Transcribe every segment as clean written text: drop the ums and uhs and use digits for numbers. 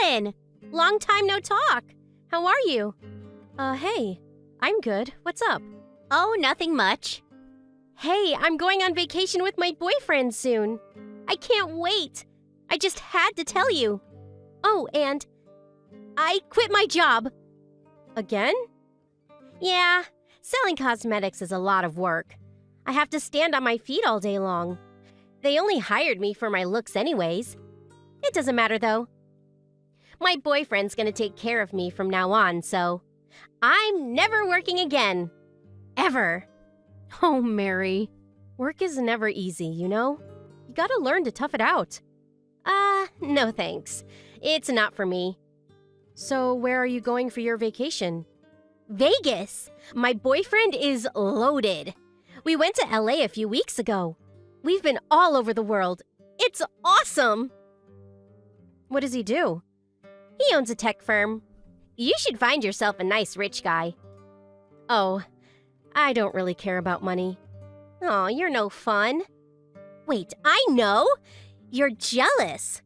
Helen! Long time no talk. How are you? Hey. I'm good. What's up? Oh, nothing much. Hey, I'm going on vacation with my boyfriend soon. I can't wait. I just had to tell you. Oh, and I quit my job. Again? Yeah, selling cosmetics is a lot of work. I have to stand on my feet all day long. They only hired me for my looks anyways. It doesn't matter though. My boyfriend's gonna take care of me from now on, so I'm never working again. Ever. Oh, Mary. Work is never easy, you know? You gotta learn to tough it out. No thanks. It's not for me. So where are you going for your vacation? Vegas! My boyfriend is loaded. We went to LA a few weeks ago. We've been all over the world. It's awesome! What does he do? He owns a tech firm. You should find yourself a nice rich guy. Oh, I don't really care about money. Aw, you're no fun. Wait, I know! You're jealous.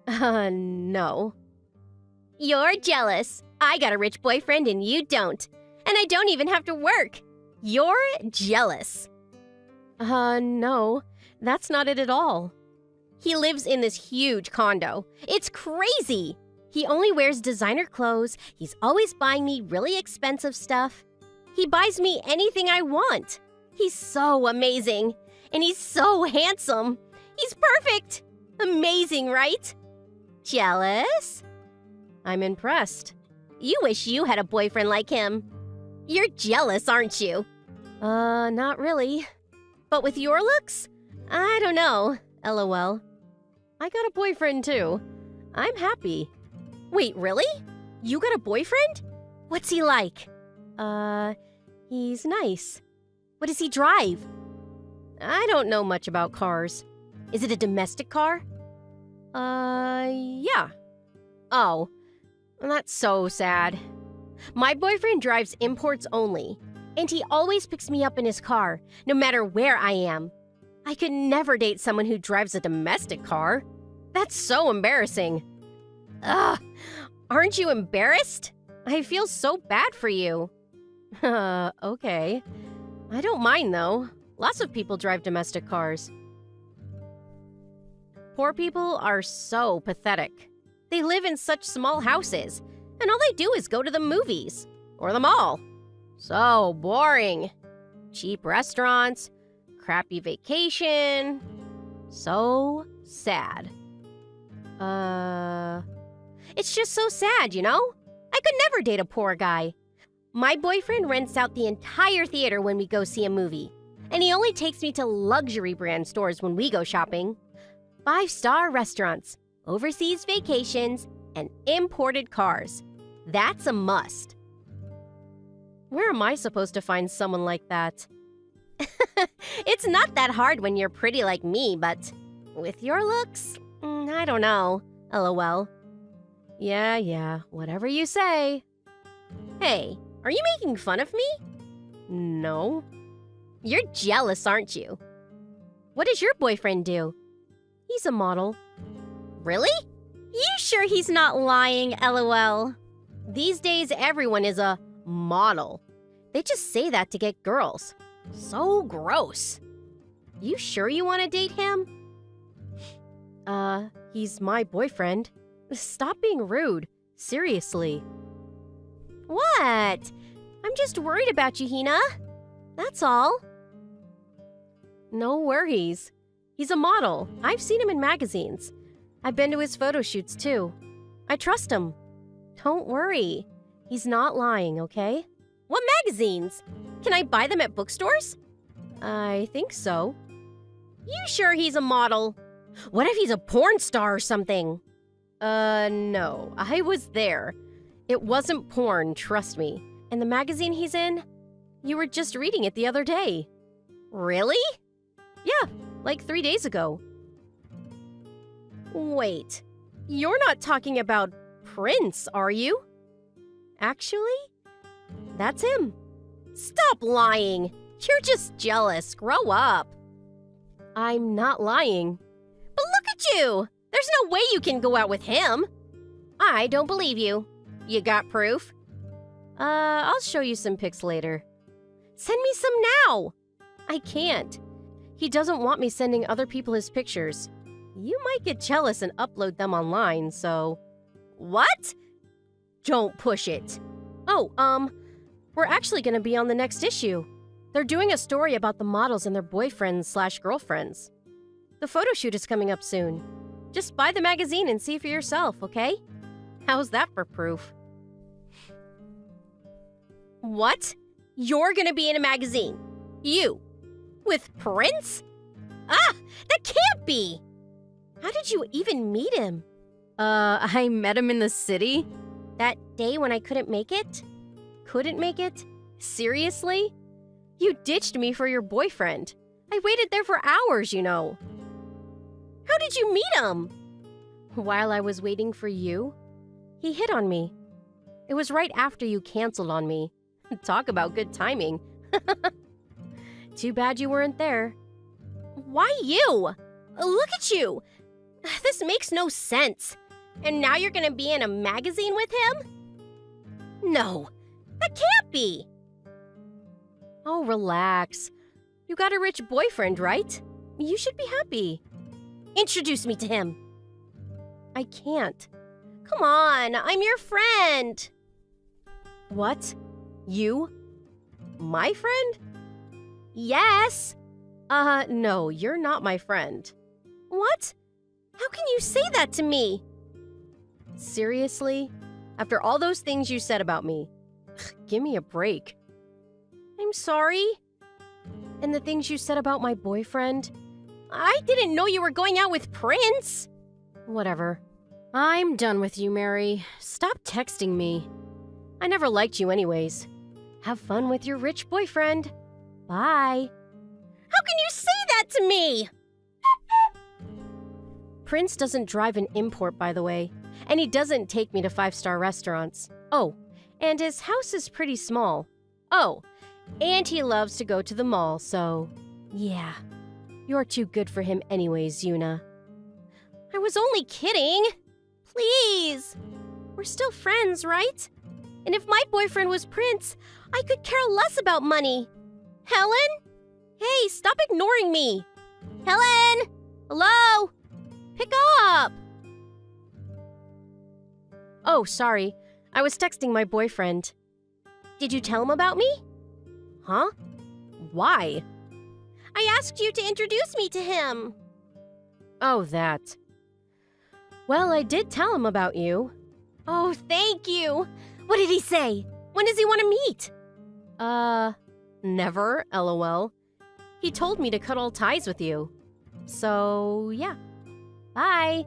No. You're jealous. I got a rich boyfriend and you don't. And I don't even have to work. You're jealous. No. That's not it at all. He lives in this huge condo. It's crazy. He only wears designer clothes. He's always buying me really expensive stuff. He buys me anything I want. He's so amazing. And he's so handsome. He's perfect. Amazing, right? Jealous? I'm impressed. You wish you had a boyfriend like him. You're jealous, aren't you? Not really. But with your looks? I don't know. LOL. I got a boyfriend too. I'm happy. Wait, really? You got a boyfriend? What's he like? He's nice. What does he drive? I don't know much about cars. Is it a domestic car? Yeah. Oh, that's so sad. My boyfriend drives imports only, and he always picks me up in his car, no matter where I am. I could never date someone who drives a domestic car. That's so embarrassing. Ugh, aren't you embarrassed? I feel so bad for you. Okay. I don't mind though. Lots of people drive domestic cars. Poor people are so pathetic. They live in such small houses, and all they do is go to the movies or the mall. So boring. Cheap restaurants, crappy vacation. So sad. It's just so sad, you know? I could never date a poor guy. My boyfriend rents out the entire theater when we go see a movie, and he only takes me to luxury brand stores when we go shopping. 5-star restaurants, overseas vacations, and imported cars. That's a must. Where am I supposed to find someone like that? It's not that hard when you're pretty like me, but with your looks, I don't know. LOL. Yeah, whatever you say. Hey, are you making fun of me? No. You're jealous, aren't you? What does your boyfriend do? He's a model. Really? You sure he's not lying, LOL? These days, everyone is a model. They just say that to get girls. So gross. You sure you want to date him? He's my boyfriend. Stop being rude. Seriously. What? I'm just worried about you, Hina. That's all. No worries. He's a model. I've seen him in magazines. I've been to his photo shoots too. I trust him. Don't worry. He's not lying, okay? What magazines? Can I buy them at bookstores? I think so. You sure he's a model? What if he's a porn star or something? No. I was there. It wasn't porn, trust me. And the magazine he's in, you were just reading it the other day. Really? Yeah, like 3 days ago. Wait, you're not talking about Prince, are you? Actually, that's him. Stop lying. You're just jealous. Grow up. I'm not lying. But look at you. There's no way you can go out with him. I don't believe you. You got proof? I'll show you some pics later. Send me some now. I can't. He doesn't want me sending other people his pictures. You might get jealous and upload them online, so... What? Don't push it. Oh, we're actually gonna be on the next issue. They're doing a story about the models and their boyfriends/girlfriends. The photo shoot is coming up soon. Just buy the magazine and see for yourself, okay? How's that for proof? What? You're gonna be in a magazine? You? With Prince? Ah, that can't be! How did you even meet him? I met him in the city. That day when I couldn't make it? Couldn't make it? Seriously? You ditched me for your boyfriend. I waited there for hours, you know. How did you meet him? While I was waiting for you, he hit on me. It was right after you canceled on me. Talk about good timing. Too bad you weren't there. Why you? Look at you. This makes no sense. And now you're gonna be in a magazine with him? No, that can't be. Oh, relax. You got a rich boyfriend, right? You should be happy. Introduce me to him. I can't. Come on, I'm your friend. What? You? My friend? Yes. No, you're not my friend. What? How can you say that to me? Seriously? After all those things you said about me? Give me a break. I'm sorry. And the things you said about my boyfriend? I didn't know you were going out with Prince. Whatever. I'm done with you, Mary. Stop texting me. I never liked you anyways. Have fun with your rich boyfriend. Bye. How can you say that to me? Prince doesn't drive an import, by the way, and he doesn't take me to 5-star restaurants. Oh, and his house is pretty small. Oh, and he loves to go to the mall, so yeah. You're too good for him anyways, Yuna. I was only kidding. Please. We're still friends, right? And if my boyfriend was Prince, I could care less about money. Helen? Hey, stop ignoring me. Helen? Hello? Pick up. Oh, sorry. I was texting my boyfriend. Did you tell him about me? Huh? Why? I asked you to introduce me to him. Oh, that. Well, I did tell him about you. Oh, thank you. What did he say? When does he want to meet? Never, LOL. He told me to cut all ties with you. So, yeah. Bye.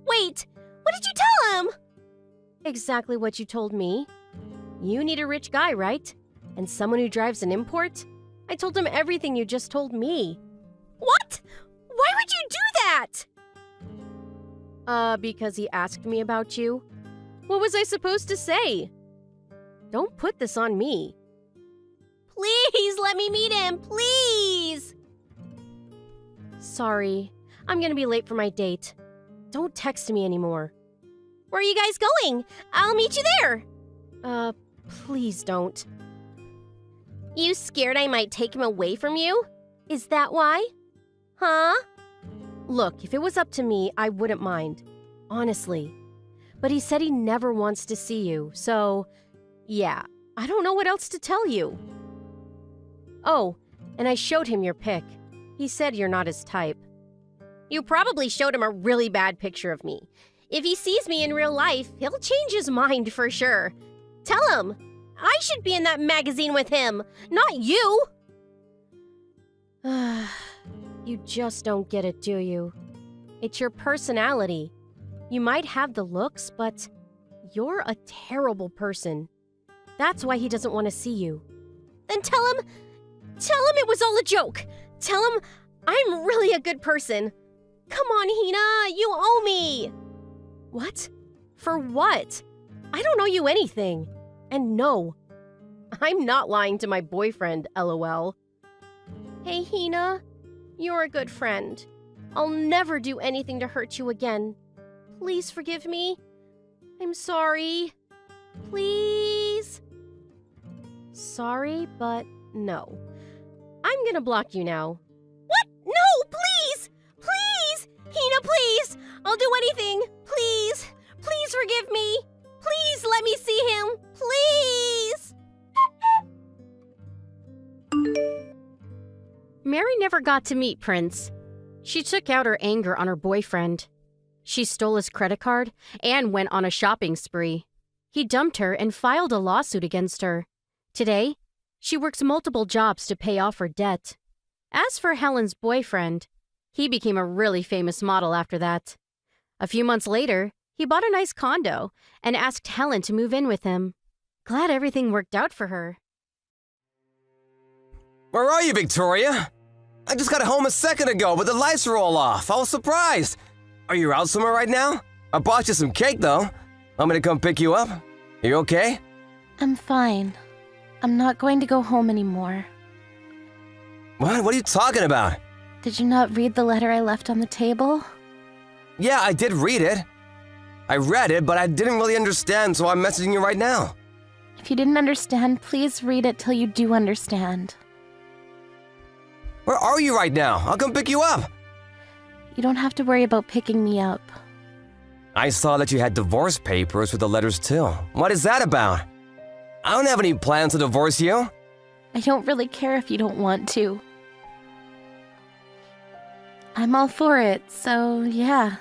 Wait, what did you tell him? Exactly what you told me. You need a rich guy, right? And someone who drives an import? I told him everything you just told me. What? Why would you do that? Because he asked me about you. What was I supposed to say? Don't put this on me. Please let me meet him, please! Sorry, I'm gonna be late for my date. Don't text me anymore. Where are you guys going? I'll meet you there. Please don't. You scared I might take him away from you? Is that why? Huh? Look, if it was up to me, I wouldn't mind. Honestly. But he said he never wants to see you, so... yeah, I don't know what else to tell you. Oh, and I showed him your pic. He said you're not his type. You probably showed him a really bad picture of me. If he sees me in real life, he'll change his mind for sure. Tell him. I should be in that magazine with him, not you. You just don't get it, do you? It's your personality. You might have the looks, but you're a terrible person. That's why he doesn't want to see you. Then tell him it was all a joke. Tell him I'm really a good person. Come on, Hina, you owe me. What? For what? I don't owe you anything. And no, I'm not lying to my boyfriend, LOL. Hey, Hina, you're a good friend. I'll never do anything to hurt you again. Please forgive me. I'm sorry. Please? Sorry, but no. I'm gonna block you now. What? No, please! Please! Hina, please! I'll do anything! Please! Please forgive me! Please let me see him! Please! Mary never got to meet Prince. She took out her anger on her boyfriend. She stole his credit card and went on a shopping spree. He dumped her and filed a lawsuit against her. Today, she works multiple jobs to pay off her debt. As for Helen's boyfriend, he became a really famous model after that. A few months later, he bought a nice condo and asked Helen to move in with him. Glad everything worked out for her. Where are you, Victoria? I just got home a second ago, but the lights are all off. I was surprised. Are you out somewhere right now? I bought you some cake, though. Want me to come pick you up? Are you okay? I'm fine. I'm not going to go home anymore. What? What are you talking about? Did you not read the letter I left on the table? Yeah, I did read it. I read it, but I didn't really understand, so I'm messaging you right now. If you didn't understand, please read it till you do understand. Where are you right now? I'll come pick you up. You don't have to worry about picking me up. I saw that you had divorce papers with the letters too. What is that about? I don't have any plans to divorce you. I don't really care if you don't want to. I'm all for it, so yeah.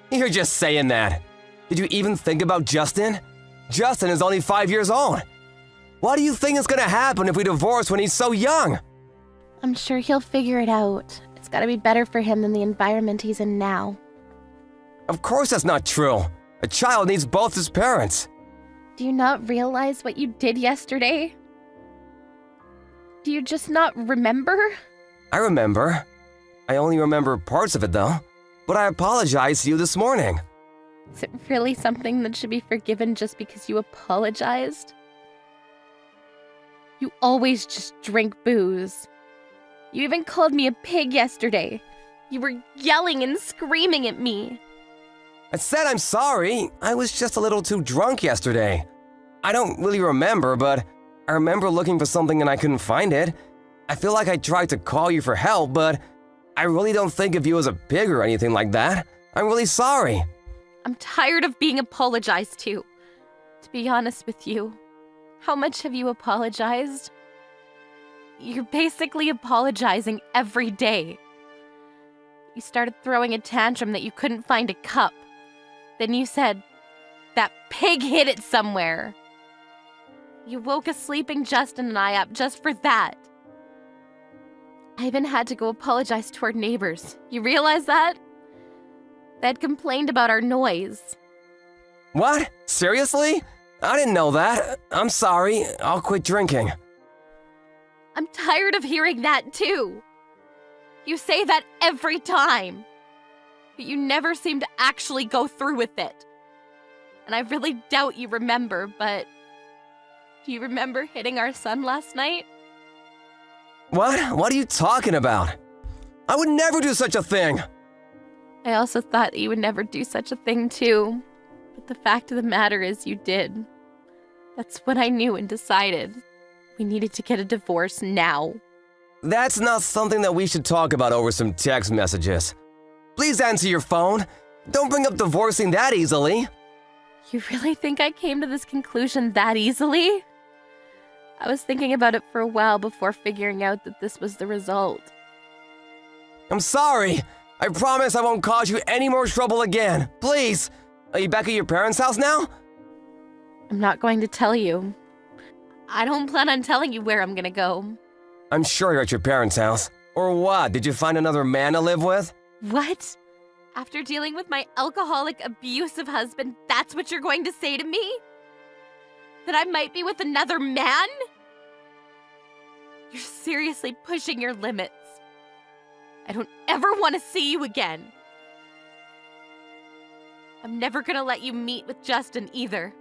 You're just saying that. Did you even think about Justin? Justin is only 5 years old. What do you think is gonna happen if we divorce when he's so young? I'm sure he'll figure it out. It's gotta be better for him than the environment he's in now. Of course that's not true. A child needs both his parents. Do you not realize what you did yesterday? Do you just not remember? I remember. I only remember parts of it though. But I apologized to you this morning. Is it really something that should be forgiven just because you apologized? You always just drink booze. You even called me a pig yesterday. You were yelling and screaming at me. I said I'm sorry. I was just a little too drunk yesterday. I don't really remember, but I remember looking for something and I couldn't find it. I feel like I tried to call you for help, but I really don't think of you as a pig or anything like that. I'm really sorry. I'm tired of being apologized to be honest with you. How much have you apologized? You're basically apologizing every day. You started throwing a tantrum that you couldn't find a cup. Then you said, that pig hid it somewhere. You woke a sleeping Justin and I up just for that. I even had to go apologize to our neighbors. You realize that? They had complained about our noise. What? Seriously? I didn't know that. I'm sorry. I'll quit drinking. I'm tired of hearing that too. You say that every time. But you never seem to actually go through with it. And I really doubt you remember, but do you remember hitting our son last night? What? What are you talking about? I would never do such a thing. I also thought that you would never do such a thing too. But the fact of the matter is you did. That's what I knew and decided. We needed to get a divorce now. That's not something that we should talk about over some text messages. Please answer your phone. Don't bring up divorcing that easily. You really think I came to this conclusion that easily? I was thinking about it for a while before figuring out that this was the result. I'm sorry. I promise I won't cause you any more trouble again. Please. Are you back at your parents' house now? I'm not going to tell you. I don't plan on telling you where I'm gonna go. I'm sure you're at your parents' house. Or what? Did you find another man to live with? What? After dealing with my alcoholic, abusive husband, that's what you're going to say to me? That I might be with another man? You're seriously pushing your limits. I don't ever want to see you again. I'm never gonna let you meet with Justin either.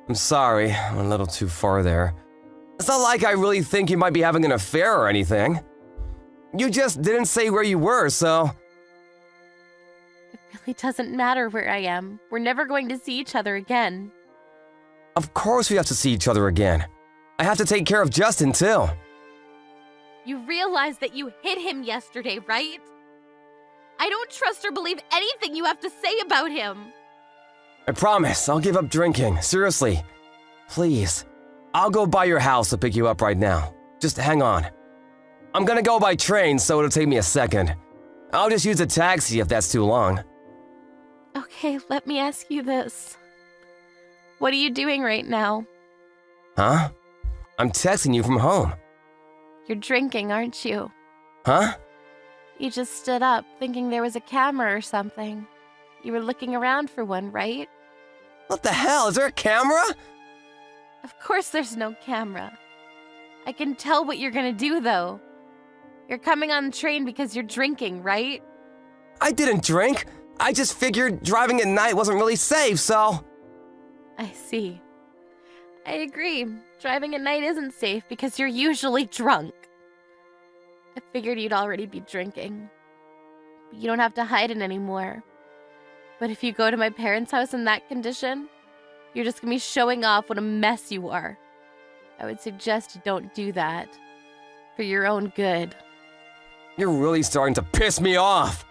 I'm sorry, I went a little too far there. It's not like I really think you might be having an affair or anything. You just didn't say where you were, so... It really doesn't matter where I am. We're never going to see each other again. Of course we have to see each other again. I have to take care of Justin, too. You realize that you hit him yesterday, right? I don't trust or believe anything you have to say about him. I promise, I'll give up drinking. Seriously. Please. I'll go by your house to pick you up right now. Just hang on. I'm gonna go by train, so it'll take me a second. I'll just use a taxi if that's too long. Okay, let me ask you this. What are you doing right now? Huh? I'm texting you from home. You're drinking, aren't you? Huh? You just stood up thinking there was a camera or something. You were looking around for one, right? What the hell? Is there a camera? Of course there's no camera. I can tell what you're gonna do, though. You're coming on the train because you're drinking, right? I didn't drink. I just figured driving at night wasn't really safe, so... I see. I agree. Driving at night isn't safe because you're usually drunk. I figured you'd already be drinking. But you don't have to hide it anymore. But if you go to my parents' house in that condition, you're just gonna be showing off what a mess you are. I would suggest you don't do that. For your own good. You're really starting to piss me off.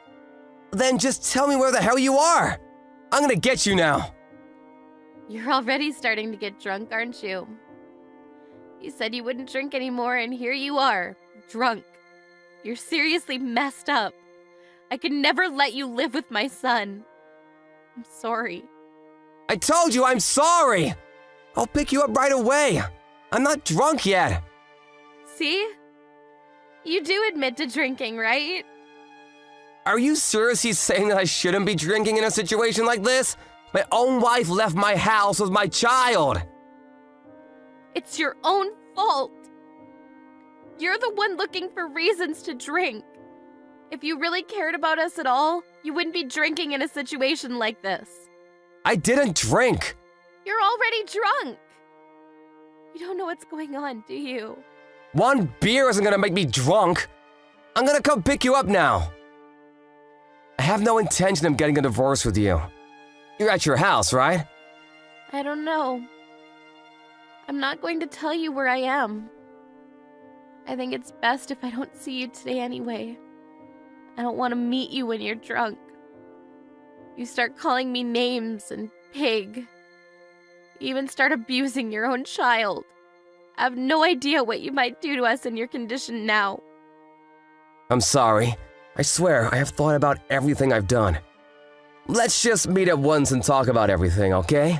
Then just tell me where the hell you are. I'm gonna get you now. You're already starting to get drunk, aren't you? You said you wouldn't drink anymore, and here you are, drunk. You're seriously messed up. I could never let you live with my son. I'm sorry. I told you I'm sorry. I'll pick you up right away. I'm not drunk yet. See? You do admit to drinking, right? Are you seriously saying that I shouldn't be drinking in a situation like this? My own wife left my house with my child. It's your own fault. You're the one looking for reasons to drink. If you really cared about us at all, you wouldn't be drinking in a situation like this. I didn't drink. You're already drunk. You don't know what's going on, do you? One beer isn't gonna make me drunk. I'm gonna come pick you up now. I have no intention of getting a divorce with you. You're at your house, right? I don't know. I'm not going to tell you where I am. I think it's best if I don't see you today anyway. I don't want to meet you when you're drunk. You start calling me names and pig. You even start abusing your own child. I have no idea what you might do to us in your condition now. I'm sorry. I swear, I have thought about everything I've done. Let's just meet at once and talk about everything, okay?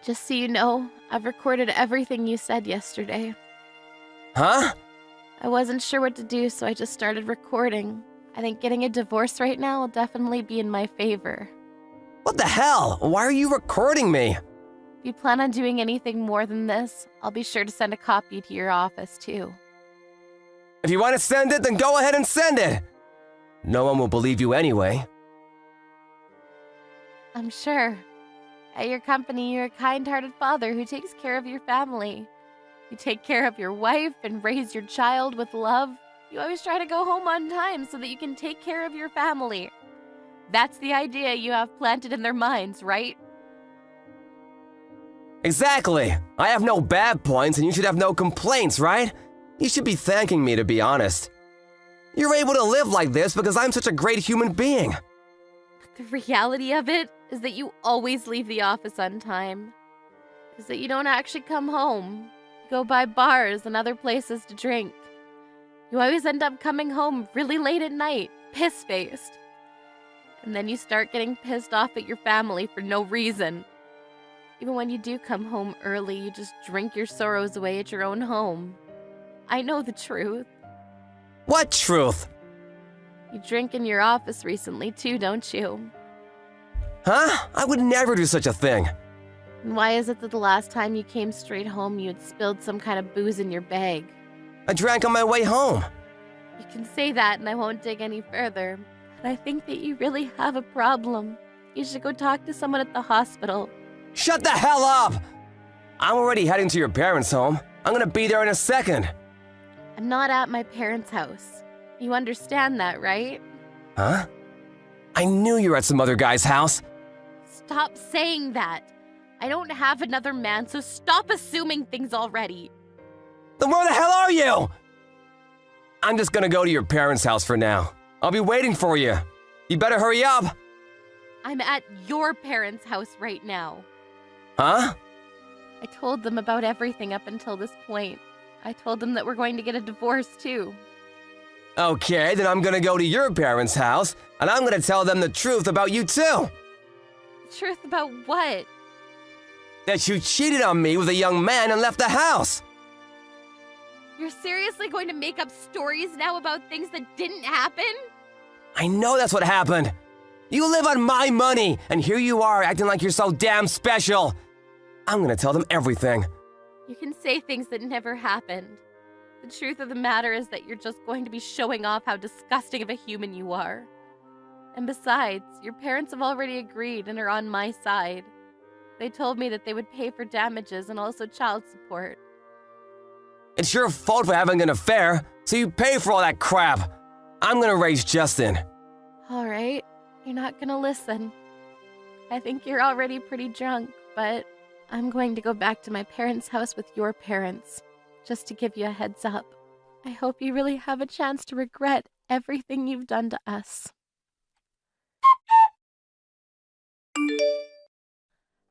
Just so you know, I've recorded everything you said yesterday. Huh? I wasn't sure what to do, so I just started recording. I think getting a divorce right now will definitely be in my favor. What the hell? Why are you recording me? If you plan on doing anything more than this, I'll be sure to send a copy to your office, too. If you want to send it, then go ahead and send it. No one will believe you anyway. I'm sure. At your company, you're a kind-hearted father who takes care of your family. You take care of your wife and raise your child with love. You always try to go home on time so that you can take care of your family. That's the idea you have planted in their minds, right? Exactly. I have no bad points and you should have no complaints, right? You should be thanking me, to be honest. You're able to live like this because I'm such a great human being. The reality of it is that you always leave the office on time. Is that you don't actually come home. You go by bars and other places to drink. You always end up coming home really late at night, piss-faced. And then you start getting pissed off at your family for no reason. Even when you do come home early, you just drink your sorrows away at your own home. I know the truth. What truth? You drink in your office recently too, don't you? Huh? I would never do such a thing. And why is it that the last time you came straight home, you had spilled some kind of booze in your bag? I drank on my way home. You can say that and I won't dig any further. But I think that you really have a problem. You should go talk to someone at the hospital. Shut the hell up! I'm already heading to your parents' home. I'm gonna be there in a second. I'm not at my parents' house. You understand that, right? Huh? I knew you were at some other guy's house. Stop saying that. I don't have another man, so stop assuming things already. Then where the hell are you? I'm just gonna go to your parents' house for now. I'll be waiting for you. You better hurry up. I'm at your parents' house right now. Huh? I told them about everything up until this point. I told them that we're going to get a divorce, too. Okay, then I'm gonna go to your parents' house, and I'm gonna tell them the truth about you too. Truth about what? That you cheated on me with a young man and left the house. You're seriously going to make up stories now about things that didn't happen? I know that's what happened. You live on my money, and here you are acting like you're so damn special. I'm gonna tell them everything. You can say things that never happened. The truth of the matter is that you're just going to be showing off how disgusting of a human you are. And besides, your parents have already agreed and are on my side. They told me that they would pay for damages and also child support. It's your fault for having an affair, so you pay for all that crap. I'm gonna raise Justin. All right, you're not gonna listen. I think you're already pretty drunk, but I'm going to go back to my parents' house with your parents, just to give you a heads up. I hope you really have a chance to regret everything you've done to us.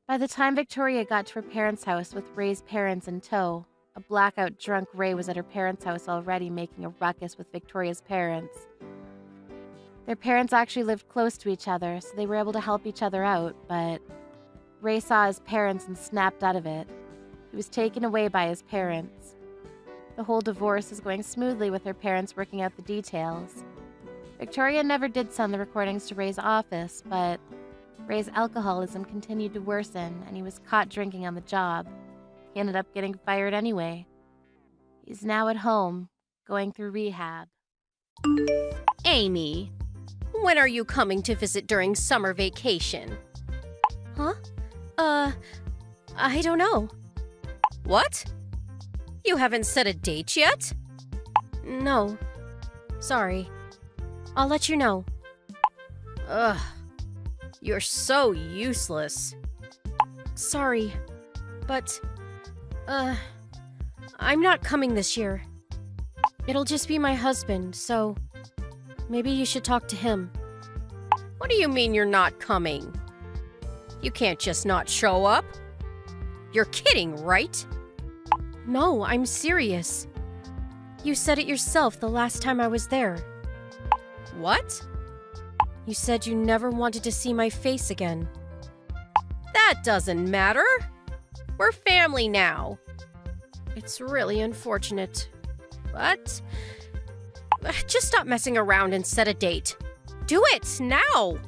By the time Victoria got to her parents' house with Ray's parents in tow, a blackout drunk Ray was at her parents' house already making a ruckus with Victoria's parents. Their parents actually lived close to each other, so they were able to help each other out, but Ray saw his parents and snapped out of it. He was taken away by his parents. The whole divorce is going smoothly with her parents working out the details. Victoria never did send the recordings to Ray's office, but Ray's alcoholism continued to worsen, and he was caught drinking on the job. He ended up getting fired anyway. He's now at home, going through rehab. Amy, when are you coming to visit during summer vacation? Huh? I don't know. What? You haven't set a date yet? No. Sorry. I'll let you know. Ugh. You're so useless. Sorry, but, I'm not coming this year. It'll just be my husband, so maybe you should talk to him. What do you mean you're not coming? You can't just not show up. You're kidding, right? No, I'm serious. You said it yourself the last time I was there. What? You said you never wanted to see my face again. That doesn't matter. We're family now. It's really unfortunate. But just stop messing around and set a date. Do it now.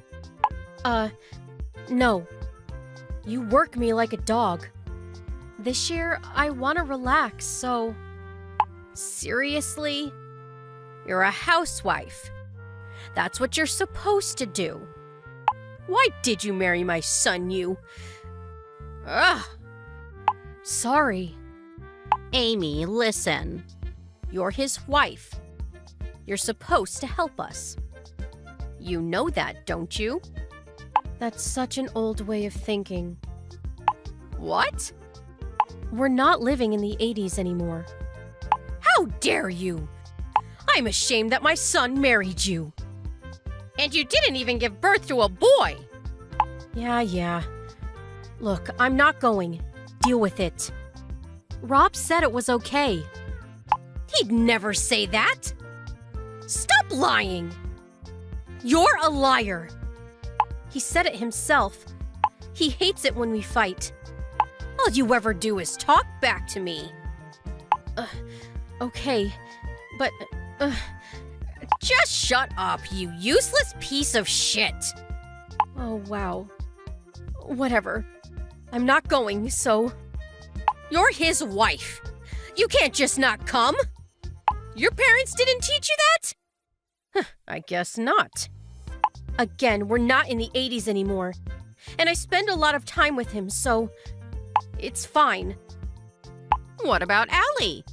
No. You work me like a dog. This year, I want to relax, so... Seriously? You're a housewife. That's what you're supposed to do. Why did you marry my son, you? Ugh. Sorry. Amy, listen. You're his wife. You're supposed to help us. You know that, don't you? That's such an old way of thinking. What? We're not living in the 80s anymore. How dare you? I'm ashamed that my son married you. And you didn't even give birth to a boy. Yeah. Look, I'm not going. Deal with it. Rob said it was okay. He'd never say that. Stop lying. You're a liar. He said it himself. He hates it when we fight. All you ever do is talk back to me. Okay, but... Just shut up, you useless piece of shit. Oh, wow. Whatever. I'm not going, so... You're his wife. You can't just not come. Your parents didn't teach you that? I guess not. Again, we're not in the 80s anymore. And I spend a lot of time with him, so... It's fine. What about Allie?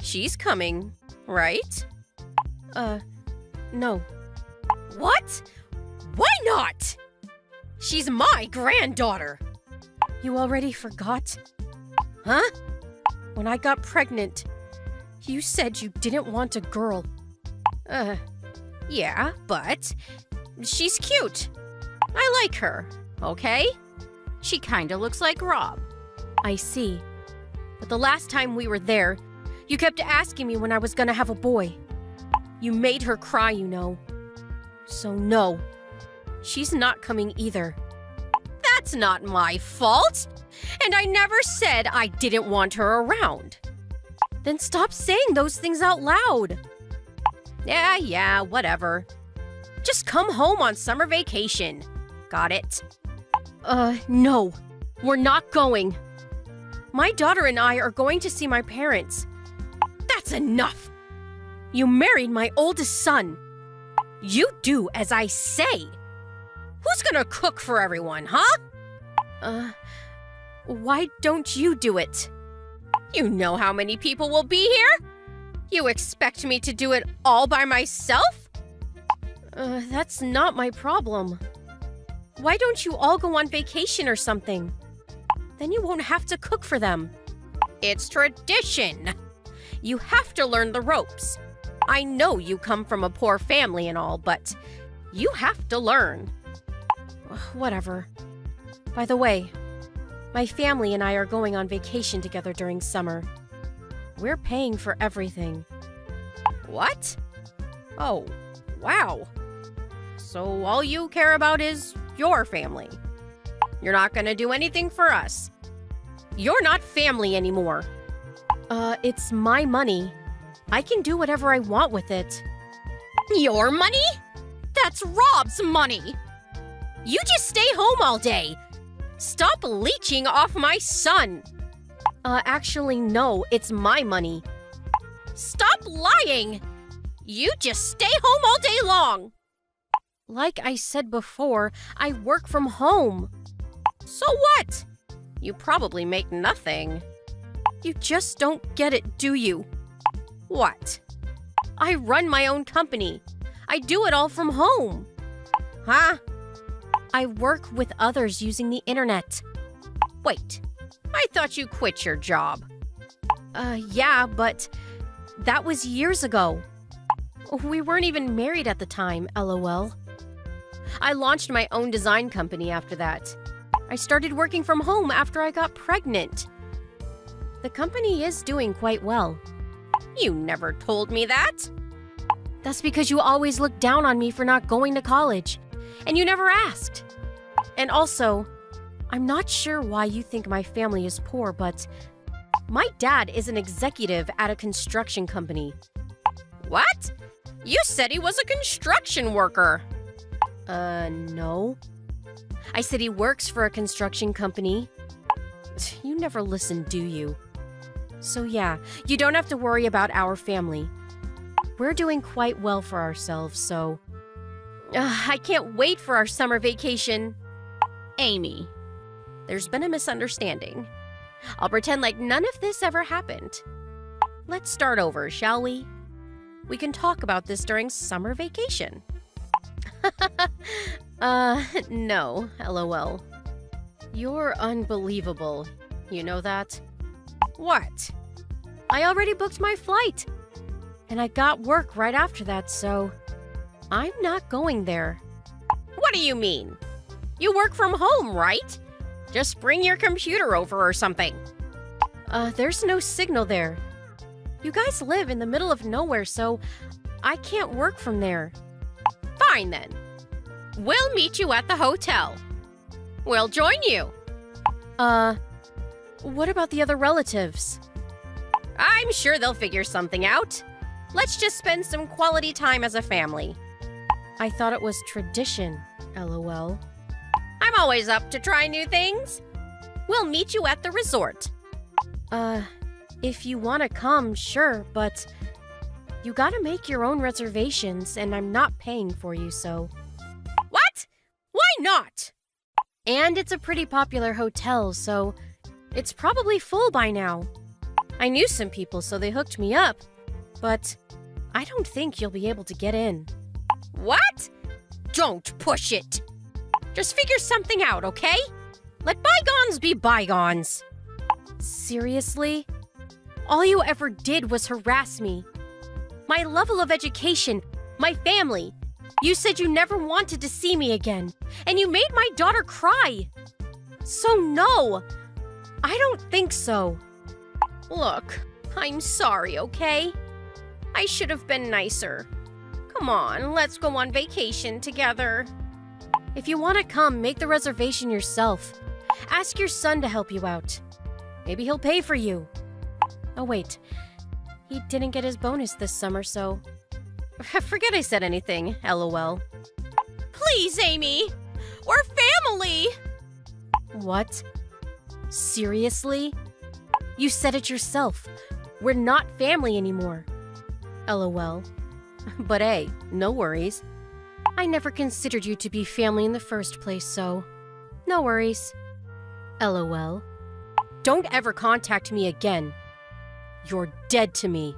She's coming, right? No. What? Why not? She's my granddaughter. You already forgot? Huh? When I got pregnant, you said you didn't want a girl. Yeah, but she's cute. I like her, okay? She kinda looks like Rob. I see. But the last time we were there, you kept asking me when I was gonna have a boy. You made her cry, you know. So no, she's not coming either. That's not my fault. And I never said I didn't want her around. Then stop saying those things out loud. Yeah, whatever. Just come home on summer vacation. Got it? No. We're not going. My daughter and I are going to see my parents. That's enough. You married my oldest son. You do as I say. Who's gonna cook for everyone, huh? Why don't you do it? You know how many people will be here? You expect me to do it all by myself? That's not my problem. Why don't you all go on vacation or something? Then you won't have to cook for them. It's tradition. You have to learn the ropes. I know you come from a poor family and all, but you have to learn. Whatever. By the way, my family and I are going on vacation together during summer. We're paying for everything. What? Oh, wow. So all you care about is your family. You're not gonna do anything for us. You're not family anymore. It's my money. I can do whatever I want with it. Your money? That's Rob's money. You just stay home all day. Stop leeching off my son. Actually, no, it's my money. Stop lying. You just stay home all day long. Like I said before, I work from home. So what? You probably make nothing. You just don't get it, do you? What? I run my own company. I do it all from home. Huh? I work with others using the internet. Wait, I thought you quit your job. Yeah, but that was years ago. We weren't even married at the time, LOL. I launched my own design company after that. I started working from home after I got pregnant. The company is doing quite well. You never told me that. That's because you always looked down on me for not going to college, and you never asked. And also, I'm not sure why you think my family is poor, but my dad is an executive at a construction company. What? You said he was a construction worker. No. I said he works for a construction company. You never listen, do you? So yeah, you don't have to worry about our family. We're doing quite well for ourselves, so... I can't wait for our summer vacation. Amy, there's been a misunderstanding. I'll pretend like none of this ever happened. Let's start over, shall we? We can talk about this during summer vacation. No, LOL. You're unbelievable. You know that? What? I already booked my flight. And I got work right after that, so I'm not going there. What do you mean? You work from home, right? Just bring your computer over or something. There's no signal there. You guys live in the middle of nowhere, so I can't work from there. Fine then. We'll meet you at the hotel. We'll join you. What about the other relatives? I'm sure they'll figure something out. Let's just spend some quality time as a family. I thought it was tradition, LOL. I'm always up to try new things. We'll meet you at the resort. If you want to come, sure, but you gotta make your own reservations, and I'm not paying for you, so... What? Why not? And it's a pretty popular hotel, so it's probably full by now. I knew some people, so they hooked me up, but I don't think you'll be able to get in. What? Don't push it. Just figure something out, okay? Let bygones be bygones. Seriously? All you ever did was harass me. My level of education, my family. You said you never wanted to see me again, and you made my daughter cry. So no, I don't think so. Look, I'm sorry, okay? I should have been nicer. Come on, let's go on vacation together. If you want to come, make the reservation yourself. Ask your son to help you out. Maybe he'll pay for you. Oh wait, he didn't get his bonus this summer, so... Forget I said anything, LOL. Please, Amy. We're family. What? Seriously? You said it yourself. We're not family anymore. LOL. But hey, no worries. I never considered you to be family in the first place, so... No worries. LOL. Don't ever contact me again. You're dead to me.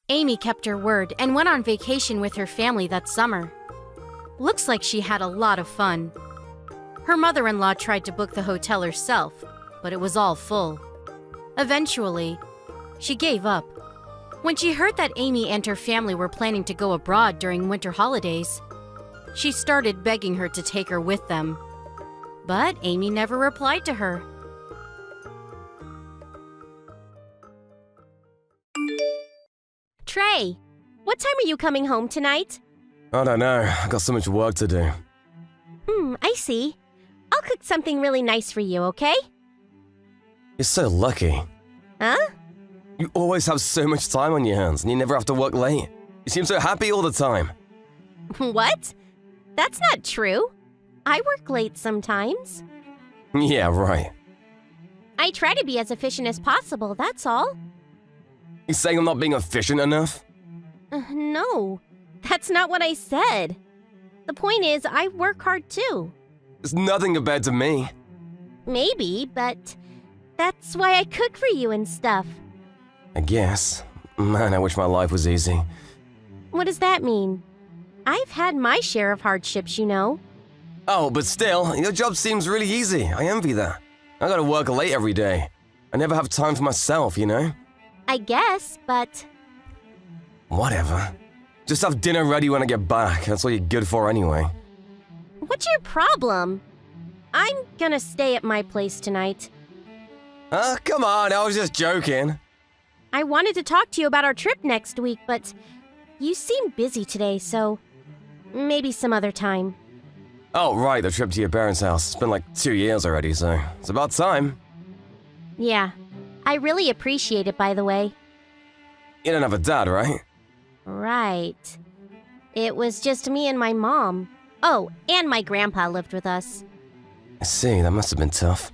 Amy kept her word and went on vacation with her family that summer. Looks like she had a lot of fun. Her mother-in-law tried to book the hotel herself, but it was all full. Eventually, she gave up. When she heard that Amy and her family were planning to go abroad during winter holidays, she started begging her to take her with them. But Amy never replied to her. Trey, what time are you coming home tonight? I don't know. I got so much work to do. I see. I'll cook something really nice for you, okay? You're so lucky. Huh? You always have so much time on your hands and you never have to work late. You seem so happy all the time. What? That's not true. I work late sometimes. Yeah, right. I try to be as efficient as possible, that's all. You saying I'm not being efficient enough? No, that's not what I said. The point is, I work hard too. It's nothing compared to me. Maybe, but that's why I cook for you and stuff. I guess. Man, I wish my life was easy. What does that mean? I've had my share of hardships, you know. Oh, but still, your job seems really easy. I envy that. I gotta work late every day. I never have time for myself, you know? I guess, but... Whatever. Just have dinner ready when I get back. That's all you're good for anyway. What's your problem? I'm gonna stay at my place tonight. Come on, I was just joking. I wanted to talk to you about our trip next week, but you seem busy today, so maybe some other time. Oh, right, the trip to your parents' house. It's been like 2 years already, so it's about time. Yeah, I really appreciate it, by the way. You don't have a dad, right? Right. It was just me and my mom. Oh, and my grandpa lived with us. I see, that must have been tough.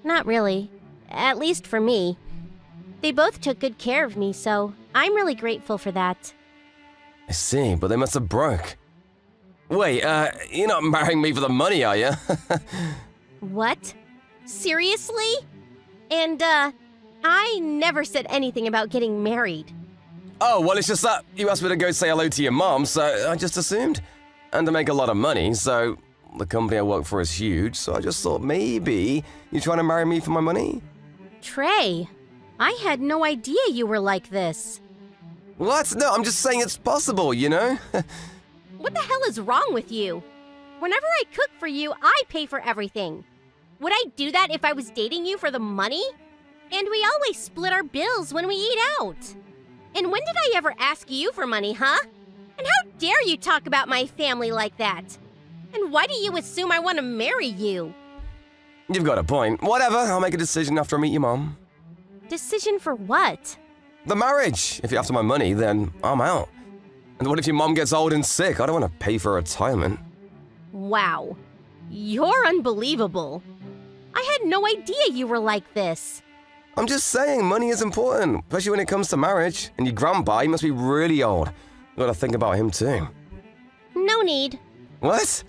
Not really. At least for me. They both took good care of me, so I'm really grateful for that. I see, but they must have broke. Wait, you're not marrying me for the money, are you? What? Seriously? And, I never said anything about getting married. Oh, well, it's just that you asked me to go say hello to your mom, so I just assumed. And to make a lot of money, so the company I work for is huge, so I just thought maybe you're trying to marry me for my money? Trey, I had no idea you were like this. What? No, I'm just saying it's possible, you know? What the hell is wrong with you? Whenever I cook for you, I pay for everything. Would I do that if I was dating you for the money? And we always split our bills when we eat out. And when did I ever ask you for money, huh? And how dare you talk about my family like that? And why do you assume I want to marry you? You've got a point. Whatever, I'll make a decision after I meet your mom. Decision for what? The marriage. If you're after my money, then I'm out. And what if your mom gets old and sick? I don't want to pay for retirement. Wow. You're unbelievable. I had no idea you were like this. I'm just saying, money is important, especially when it comes to marriage. And your grandpa, he must be really old. You gotta think about him too. No need. What?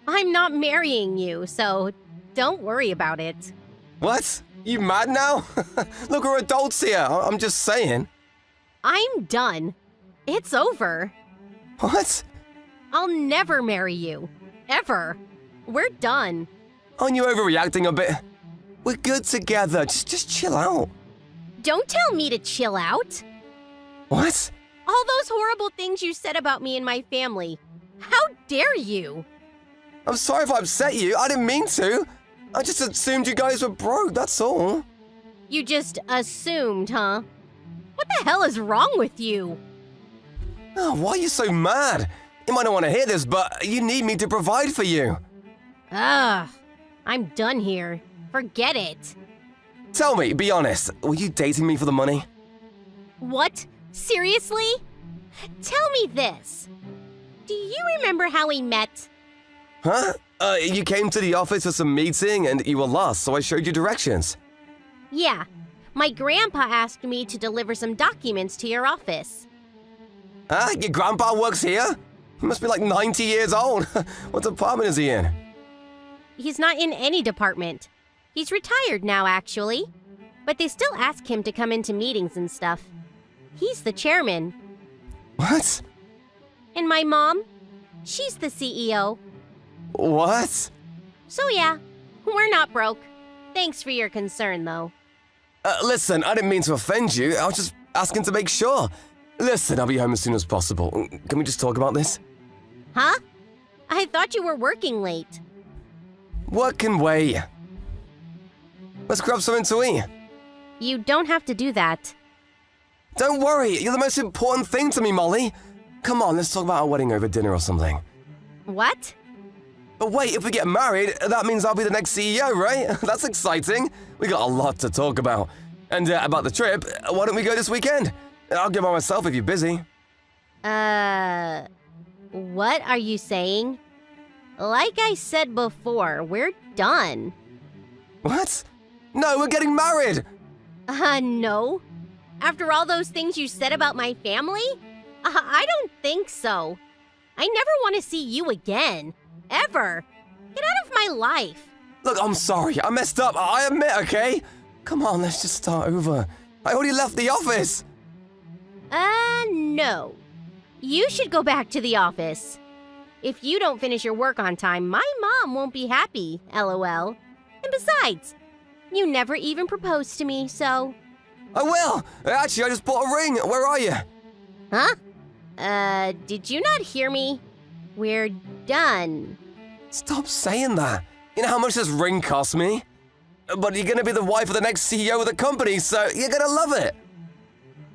I'm not marrying you, so don't worry about it. What? You mad now? Look, we're adults here. I'm just saying. I'm done. It's over. What? I'll never marry you. Ever. We're done. Aren't you overreacting a bit? We're good together. Just chill out. Don't tell me to chill out. What? All those horrible things you said about me and my family. How dare you? I'm sorry if I upset you. I didn't mean to. I just assumed you guys were broke, that's all. You just assumed, huh? What the hell is wrong with you? Oh, why are you so mad? You might not want to hear this, but you need me to provide for you. Ugh, I'm done here. Forget it. Tell me, be honest, were you dating me for the money? What? Seriously? Tell me this. Do you remember how we met? Huh? You came to the office for some meeting and you were lost, so I showed you directions. Yeah. My grandpa asked me to deliver some documents to your office. Huh? Your grandpa works here? He must be like 90 years old. What department is he in? He's not in any department. He's retired now, actually. But they still ask him to come into meetings and stuff. He's the chairman. What? And my mom? She's the CEO. What? So yeah, we're not broke. Thanks for your concern, though. Listen, I didn't mean to offend you. I was just asking to make sure. Listen, I'll be home as soon as possible. Can we just talk about this? Huh? I thought you were working late. What can wait? Let's grab something to eat. You don't have to do that. Don't worry, you're the most important thing to me, Molly. Come on, let's talk about our wedding over dinner or something. What? But wait, if we get married, that means I'll be the next CEO, right? That's exciting. We got a lot to talk about. And about the trip, why don't we go this weekend? I'll go by myself if you're busy. What are you saying? Like I said before, we're done. What? No, we're getting married! No. After all those things you said about my family? I don't think so. I never want to see you again. Ever. Get out of my life. Look, I'm sorry. I messed up. I admit, okay? Come on, let's just start over. I already left the office. No. You should go back to the office. If you don't finish your work on time, my mom won't be happy, LOL. And besides, you never even proposed to me, so... I will. Actually, I just bought a ring. Where are you? Huh? Did you not hear me? We're done. Stop saying that. You know how much this ring cost me? But you're gonna be the wife of the next CEO of the company, so you're gonna love it.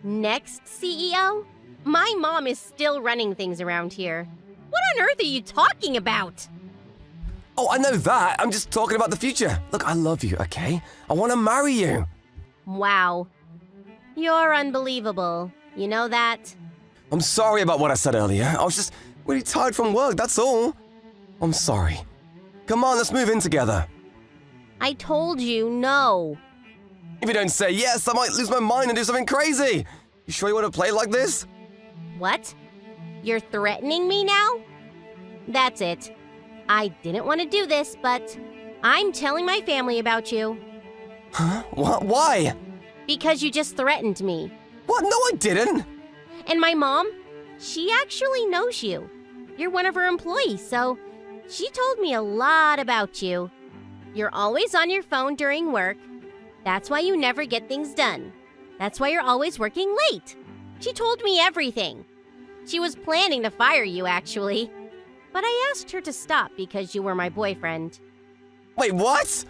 Next CEO? My mom is still running things around here. What on earth are you talking about? Oh, I know that. I'm just talking about the future. Look, I love you, okay? I want to marry you. Wow. You're unbelievable. You know that? I'm sorry about what I said earlier. I was just really tired from work, that's all. I'm sorry. Come on, let's move in together. I told you no. If you don't say yes, I might lose my mind and do something crazy. You sure you want to play like this? What? You're threatening me now? That's it. I didn't want to do this, but I'm telling my family about you. Huh? What? Why? Because you just threatened me. What? No, I didn't. And my mom, she actually knows you. You're one of her employees, so she told me a lot about you. You're always on your phone during work. That's why you never get things done. That's why you're always working late. She told me everything. She was planning to fire you, actually. But I asked her to stop because you were my boyfriend. Wait, what?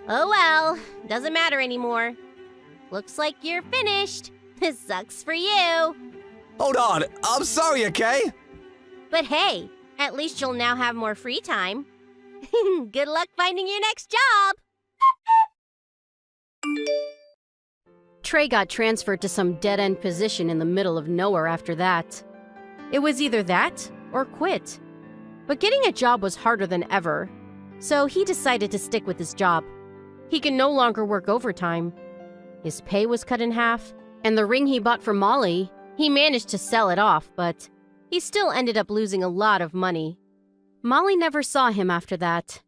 Oh well, doesn't matter anymore. Looks like you're finished. This sucks for you. Hold on, I'm sorry, okay? But hey, at least you'll now have more free time. Good luck finding your next job. Trey got transferred to some dead-end position in the middle of nowhere after that. It was either that or quit. But getting a job was harder than ever, so he decided to stick with his job. He could no longer work overtime. His pay was cut in half, and the ring he bought for Molly, he managed to sell it off, but he still ended up losing a lot of money. Molly never saw him after that.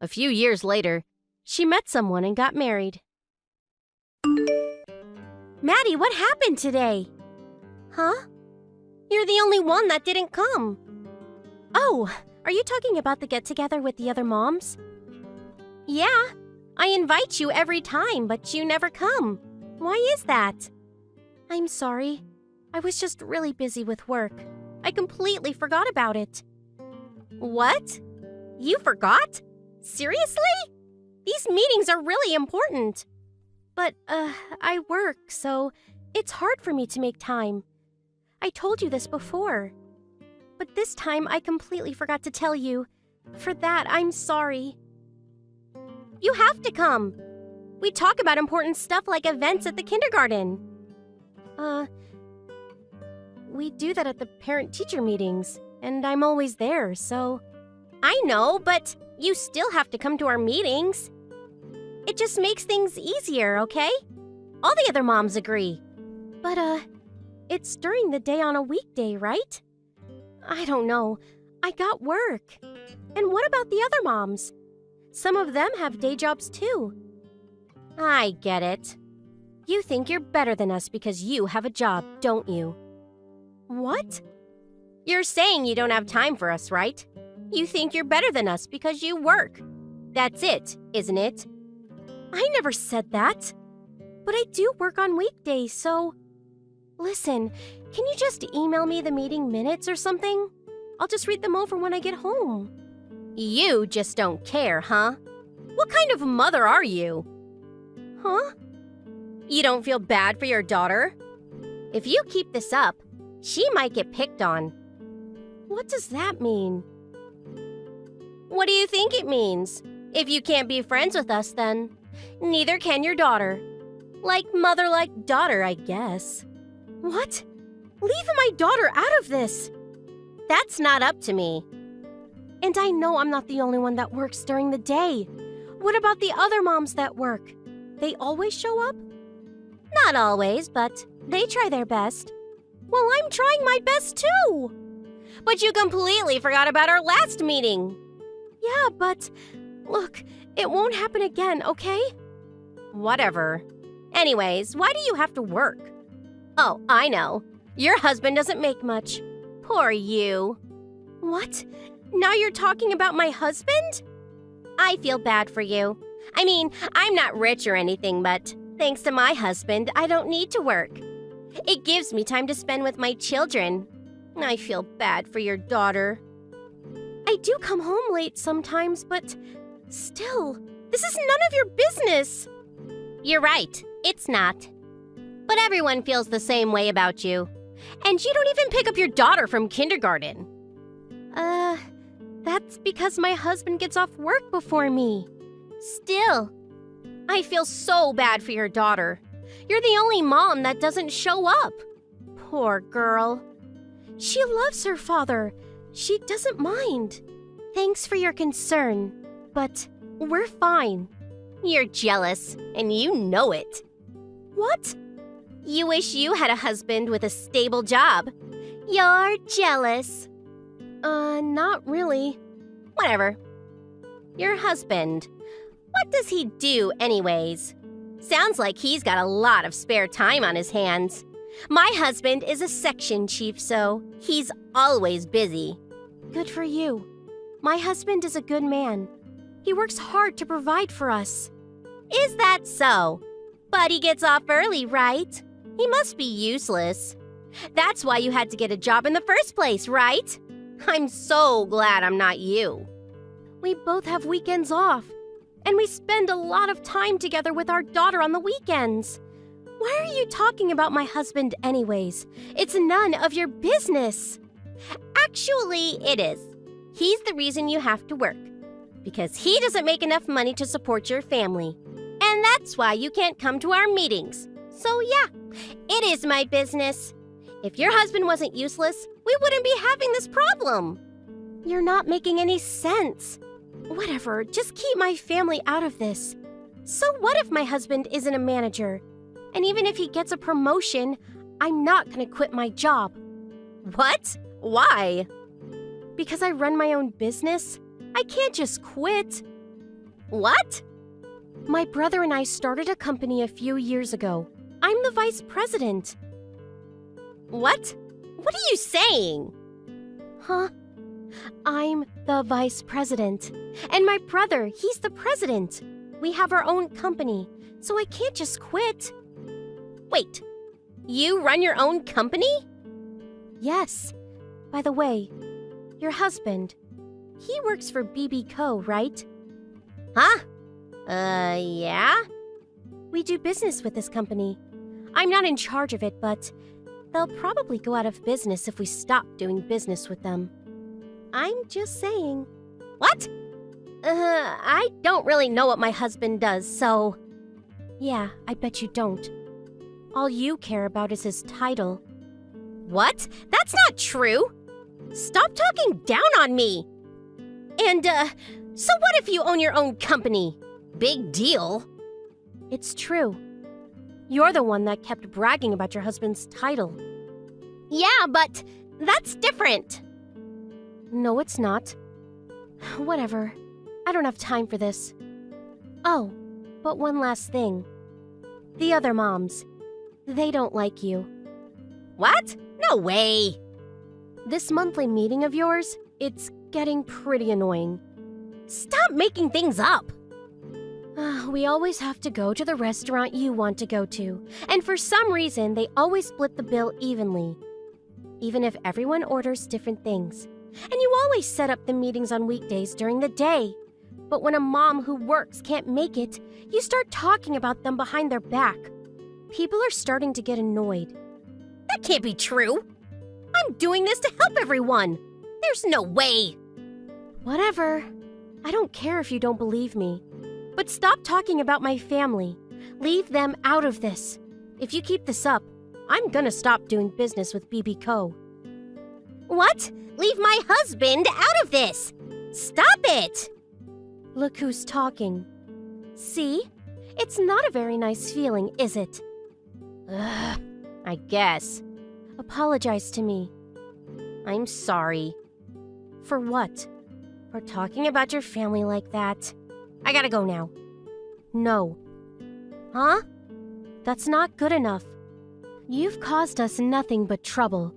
A few years later, She met someone and got married. Maddie, what happened today? Huh? You're the only one that didn't come. Oh, are you talking about the get-together with the other moms? Yeah, I invite you every time, but you never come. Why is that? I'm sorry. I was just really busy with work. I completely forgot about it. What? You forgot? Seriously? These meetings are really important. But, I work, so it's hard for me to make time. I told you this before. But this time I completely forgot to tell you. For that, I'm sorry. You have to come. We talk about important stuff like events at the kindergarten. We do that at the parent-teacher meetings, and I'm always there, so... I know, but you still have to come to our meetings. It just makes things easier, okay? All the other moms agree. But, it's during the day on a weekday, right? I don't know. I got work. And what about the other moms? Some of them have day jobs too. I get it. You think you're better than us because you have a job, don't you? What? You're saying you don't have time for us, right? You think you're better than us because you work. That's it, isn't it? I never said that. But I do work on weekdays, so... Listen, can you just email me the meeting minutes or something? I'll just read them over when I get home. You just don't care, huh? What kind of mother are you? Huh? You don't feel bad for your daughter? If you keep this up, she might get picked on. What does that mean? What do you think it means? If you can't be friends with us, then neither can your daughter. Like mother, like daughter, I guess. What? Leave my daughter out of this. That's not up to me. And I know I'm not the only one that works during the day. What about the other moms that work? They always show up? Not always, but they try their best. Well, I'm trying my best too. But you completely forgot about our last meeting. Yeah, but look, it won't happen again, okay? Whatever. Anyways, why do you have to work? Oh, I know. Your husband doesn't make much. Poor you. What? Now you're talking about my husband? I feel bad for you. I mean, I'm not rich or anything, but thanks to my husband, I don't need to work. It gives me time to spend with my children. I feel bad for your daughter. I do come home late sometimes, but still, this is none of your business. You're right, it's not. But everyone feels the same way about you. And you don't even pick up your daughter from kindergarten. That's because my husband gets off work before me. Still, I feel so bad for your daughter. You're the only mom that doesn't show up. Poor girl. She loves her father. She doesn't mind. Thanks for your concern, but we're fine. You're jealous, and you know it. What? You wish you had a husband with a stable job. You're jealous. Not really. Whatever. Your husband. What does he do anyways? Sounds like he's got a lot of spare time on his hands. My husband is a section chief, so he's always busy. Good for you. My husband is a good man. He works hard to provide for us. Is that so? But he gets off early, right? He must be useless. That's why you had to get a job in the first place, right? I'm so glad I'm not you. We both have weekends off, and we spend a lot of time together with our daughter on the weekends. Why are you talking about my husband anyways? It's none of your business. Actually, it is. He's the reason you have to work. Because he doesn't make enough money to support your family. And that's why you can't come to our meetings. So yeah, it is my business. If your husband wasn't useless, we wouldn't be having this problem. You're not making any sense. Whatever, just keep my family out of this. So what if my husband isn't a manager? And even if he gets a promotion, I'm not gonna quit my job. What? Why? Because I run my own business. I can't just quit. What? My brother and I started a company a few years ago. I'm the vice president. What? What are you saying? Huh? I'm the vice president. And my brother, he's the president. We have our own company, so I can't just quit. Wait, you run your own company? Yes. By the way, your husband, he works for BB Co., right? Huh? Yeah? We do business with this company. I'm not in charge of it, but they'll probably go out of business if we stop doing business with them. I'm just saying. What? I don't really know what my husband does, so... Yeah, I bet you don't. All you care about is his title. What? That's not true! Stop talking down on me! And, so what if you own your own company? Big deal. It's true. You're the one that kept bragging about your husband's title. Yeah, but that's different. No, it's not. Whatever. I don't have time for this. Oh, but one last thing. The other moms. They don't like you. What? No way. This monthly meeting of yours, it's getting pretty annoying. Stop making things up. We always have to go to the restaurant you want to go to, and for some reason, they always split the bill evenly. Even if everyone orders different things. And you always set up the meetings on weekdays during the day. But when a mom who works can't make it, you start talking about them behind their back. People are starting to get annoyed. That can't be true. I'm doing this to help everyone. There's no way. Whatever. I don't care if you don't believe me. But stop talking about my family. Leave them out of this. If you keep this up, I'm gonna stop doing business with BB Co. What? Leave my husband out of this! Stop it! Look who's talking. See? It's not a very nice feeling, is it? Ugh, I guess. Apologize to me. I'm sorry. For what? For talking about your family like that? I gotta go now. No. Huh? That's not good enough. You've caused us nothing but trouble.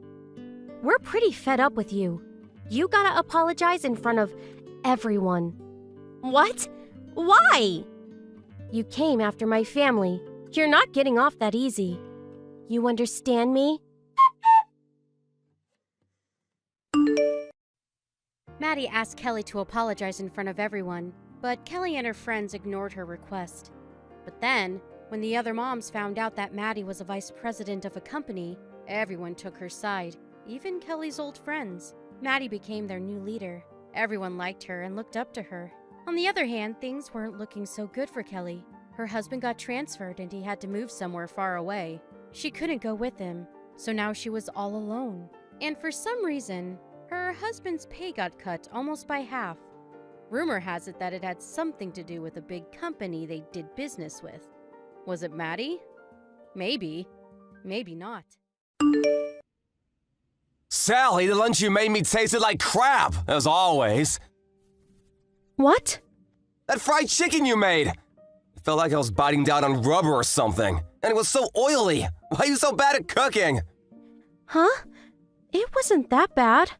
We're pretty fed up with you. You gotta apologize in front of everyone. What? Why? You came after my family. You're not getting off that easy. You understand me? Maddie asked Kelly to apologize in front of everyone, but Kelly and her friends ignored her request. But then, when the other moms found out that Maddie was a vice president of a company, everyone took her side, even Kelly's old friends. Maddie became their new leader. Everyone liked her and looked up to her. On the other hand, things weren't looking so good for Kelly. Her husband got transferred and he had to move somewhere far away. She couldn't go with him, so now she was all alone. And for some reason, her husband's pay got cut almost by half. Rumor has it that it had something to do with a big company they did business with. Was it Maddie? Maybe. Maybe not. Sally, the lunch you made me tasted like crap, as always. What? That fried chicken you made. It felt like I was biting down on rubber or something. And it was so oily. Why are you so bad at cooking? Huh? It wasn't that bad.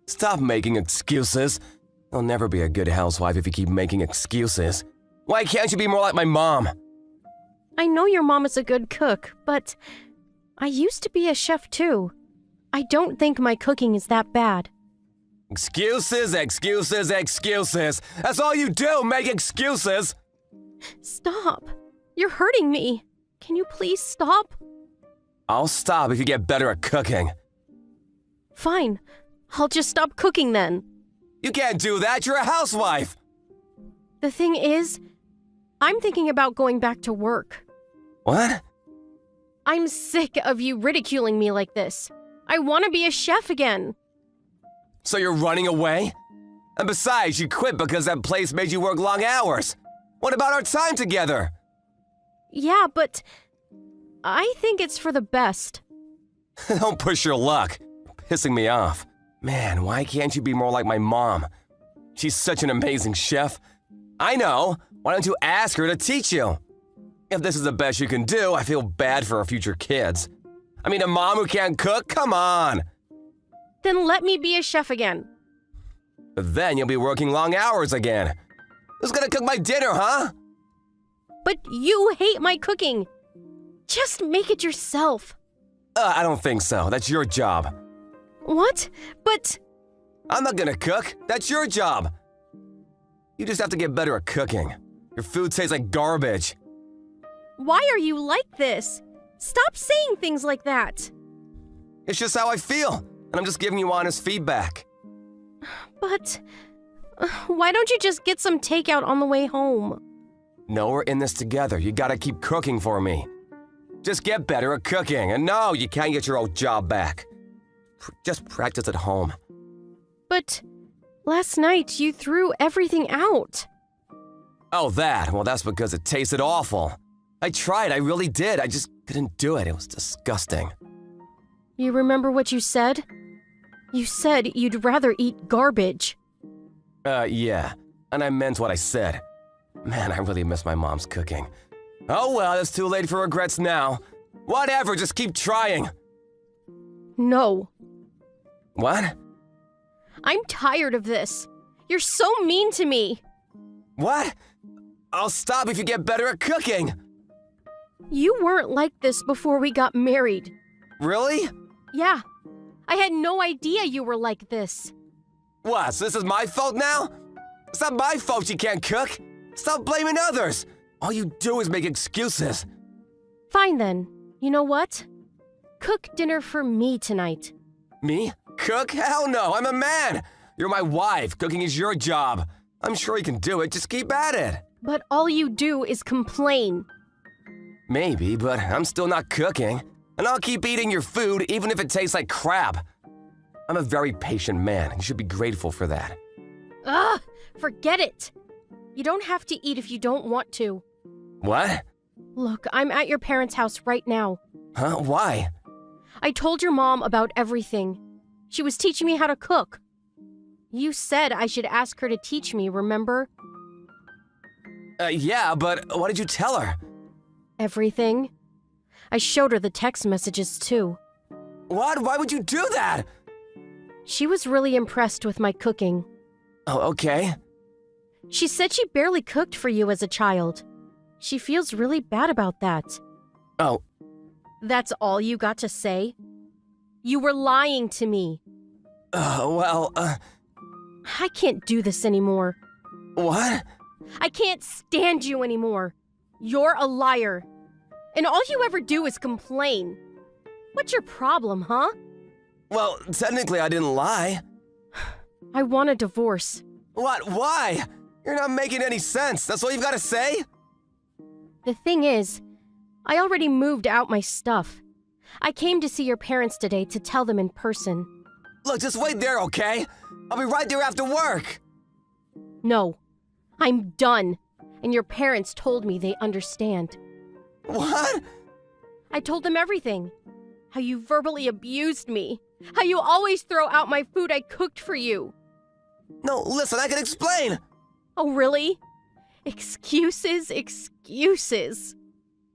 Stop making excuses. You'll never be a good housewife if you keep making excuses. Why can't you be more like my mom? I know your mom is a good cook, but I used to be a chef too. I don't think my cooking is that bad. Excuses, excuses, excuses. That's all you do, make excuses. Stop. You're hurting me. Can you please stop? I'll stop if you get better at cooking. Fine. I'll just stop cooking then. You can't do that, you're a housewife. The thing is, I'm thinking about going back to work. What? I'm sick of you ridiculing me like this. I want to be a chef again. So you're running away? And besides, you quit because that place made you work long hours. What about our time together? Yeah, but I think it's for the best. Don't push your luck. You're pissing me off. Man, why can't you be more like my mom? She's such an amazing chef. I know. Why don't you ask her to teach you? If this is the best you can do, I feel bad for our future kids. I mean, a mom who can't cook? Come on! Then let me be a chef again. But then you'll be working long hours again. Who's gonna cook my dinner, huh? But you hate my cooking. Just make it yourself. I don't think so. That's your job. What? But... I'm not gonna cook. That's your job. You just have to get better at cooking. Your food tastes like garbage. why are you like this? Stop saying things like that. It's just how I feel, and I'm just giving you honest feedback. But... why don't you just get some takeout on the way home? No, we're in this together. You gotta keep cooking for me. Just get better at cooking, and no, you can't get your old job back. Just practice at home. But last night you threw everything out. Oh, that? Well, that's because it tasted awful. I tried, I really did. I just couldn't do it. It was disgusting. You remember what you said? You said you'd rather eat garbage. Yeah. And I meant what I said. Man, I really miss my mom's cooking. Oh well, it's too late for regrets now. Whatever, just keep trying. No. What? I'm tired of this. You're so mean to me. What? I'll stop if you get better at cooking. You weren't like this before we got married. Really? Yeah. I had no idea you were like this. What, so this is my fault now? It's not my fault you can't cook. Stop blaming others. All you do is make excuses. Fine then. You know what? Cook dinner for me tonight. Me? Cook? Hell no, I'm a man. You're my wife. Cooking is your job. I'm sure you can do it. Just keep at it. But all you do is complain. Maybe, but I'm still not cooking. And I'll keep eating your food even if it tastes like crap. I'm a very patient man. You should be grateful for that. Ugh! Forget it! You don't have to eat if you don't want to. What? Look, I'm at your parents' house right now. Huh? Why? I told your mom about everything. She was teaching me how to cook. You said I should ask her to teach me, remember? Yeah, but what did you tell her? Everything. I showed her the text messages too. What? Why would you do that? She was really impressed with my cooking. Oh, okay. She said she barely cooked for you as a child. She feels really bad about that. Oh. That's all you got to say? You were lying to me. I can't do this anymore. What? I can't stand you anymore. You're a liar. And all you ever do is complain. What's your problem, huh? Well, technically I didn't lie. I want a divorce. What? Why? You're not making any sense. That's all you've got to say? The thing is, I already moved out my stuff. I came to see your parents today to tell them in person. Look, just wait there, okay? I'll be right there after work. No, I'm done. And your parents told me they understand. What? I told them everything. How you verbally abused me. How you always throw out my food I cooked for you. No, listen, I can explain. Oh, really? Excuses, excuses.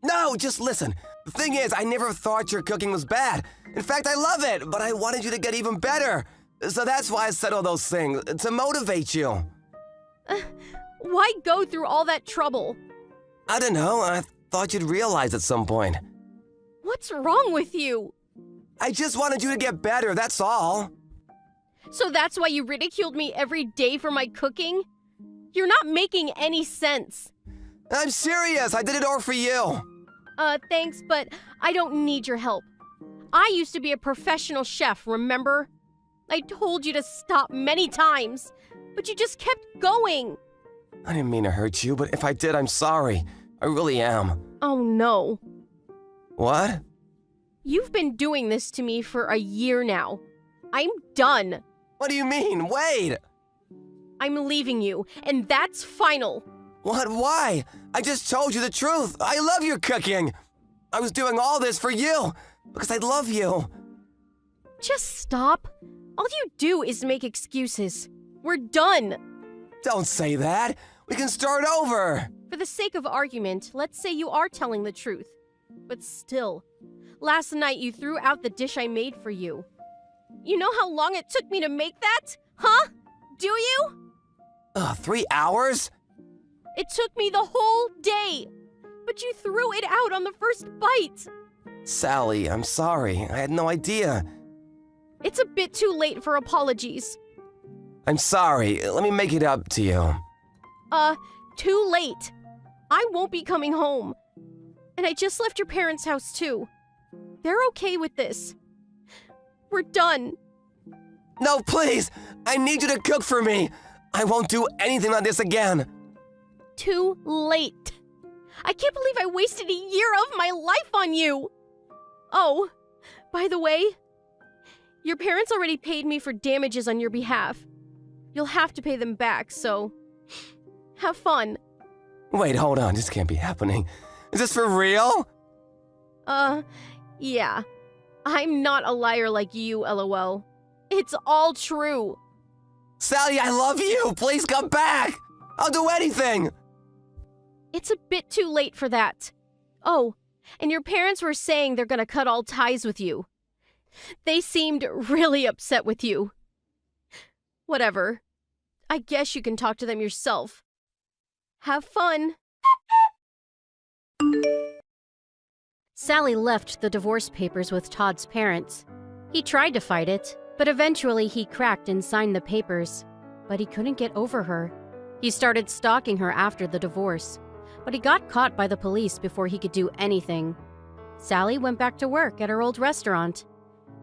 No, just listen. The thing is, I never thought your cooking was bad. In fact, I love it, but I wanted you to get even better. So that's why I said all those things, to motivate you. Why go through all that trouble? I don't know, I thought you'd realize at some point. What's wrong with you? I just wanted you to get better, that's all. So that's why you ridiculed me every day for my cooking? You're not making any sense. I'm serious, I did it all for you. Thanks, but I don't need your help. I used to be a professional chef, remember? I told you to stop many times, but you just kept going. I didn't mean to hurt you, but if I did, I'm sorry. I really am. Oh no. What? You've been doing this to me for a year now. I'm done. What do you mean? Wait! I'm leaving you, and that's final. What? Why? I just told you the truth. I love your cooking. I was doing all this for you, because I love you. Just stop. All you do is make excuses. We're done. Don't say that. We can start over. For the sake of argument, let's say you are telling the truth. But still, last night you threw out the dish I made for you. You know how long it took me to make that? Huh? Do you? 3 hours? It took me the whole day. But you threw it out on the first bite. Sally, I'm sorry. I had no idea. It's a bit too late for apologies. I'm sorry. Let me make it up to you. Too late. I won't be coming home. And I just left your parents' house too. They're okay with this. We're done. No, please! I need you to cook for me! I won't do anything like this again! Too late. I can't believe I wasted a year of my life on you! Oh, by the way, your parents already paid me for damages on your behalf. You'll have to pay them back, so have fun. Wait, hold on. This can't be happening. Is this for real? Yeah. I'm not a liar like you, LOL. It's all true. Sally, I love you! Please come back! I'll do anything! It's a bit too late for that. Oh, and your parents were saying they're gonna cut all ties with you. They seemed really upset with you. Whatever. I guess you can talk to them yourself. Have fun. Sally left the divorce papers with Todd's parents. He tried to fight it, but eventually he cracked and signed the papers. But he couldn't get over her. He started stalking her after the divorce, but he got caught by the police before he could do anything. Sally went back to work at her old restaurant.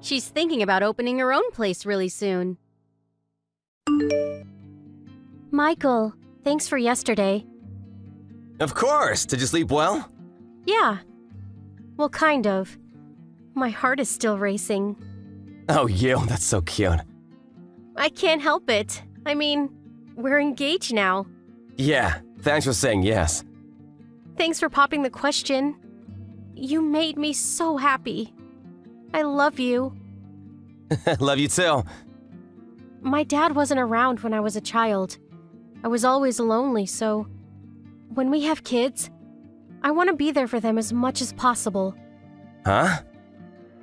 She's thinking about opening her own place really soon. Michael, thanks for yesterday. Of course! Did you sleep well? Yeah. Well, kind of. My heart is still racing. Oh, you, that's so cute. I can't help it. I mean, we're engaged now. Yeah, thanks for saying yes. Thanks for popping the question. You made me so happy. I love you. Love you too. My dad wasn't around when I was a child. I was always lonely, so when we have kids, I want to be there for them as much as possible. Huh?